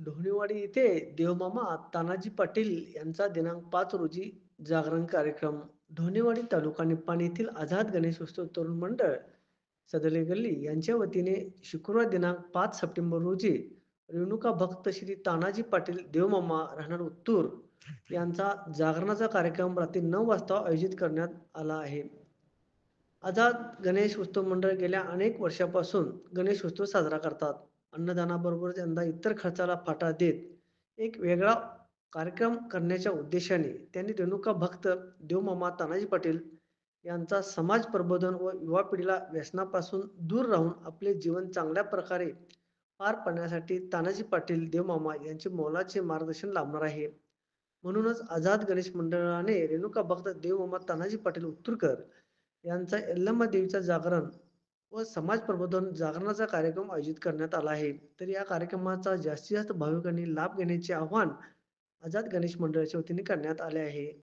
ढोणेवाडी येथे देवमामा तानाजी पाटील यांचा दिनांक 5 रोजी जागरण कार्यक्रम. ढोणेवाडी तालुका निपाणी येथील आझाद गणेश उत्सव तरुण मंडळ सदले गल्ली यांच्या वतीने शुक्रवार दिनांक 5 सप्टेंबर रोजी रेणुका भक्त श्री तानाजी पाटील देवमामा राहणार उत्तूर यांचा जागरणाचा कार्यक्रम रात्री 9 वाजता आयोजित करण्यात आला आहे. आझाद गणेश उत्सव मंडळ गेल्या अनेक वर्षापासून गणेश उत्सव साजरा करतात. अन्नदानाबरोबरच यंदा इतर खर्चाला फाटा देत एक वेगळा कार्यक्रम करण्याच्या उद्देशाने त्यांनी रेणुका भक्त देवमामा तानाजी पाटील यांचा समाज प्रबोधन व युवा पिढीला व्यसनापासून दूर राहून आपले जीवन चांगल्या प्रकारे पार पाडण्यासाठी तानाजी पाटील देवमामा यांचे मोलाचे मार्गदर्शन लाभणार आहे. म्हणूनच आझाद गणेश मंडळाने रेणुका भक्त देवमामा तानाजी पाटील उत्तूरकर यांचा यल्लम्मा देवीचा जागरण व समाज प्रबोधन जागरणाचा कार्यक्रम आयोजित करण्यात आला आहे. तर या कार्यक्रमाचा जास्तीत जास्त भाविकांनी लाभ घेण्याचे आवाहन आझाद गणेश मंडळाच्या वतीने करण्यात आले आहे.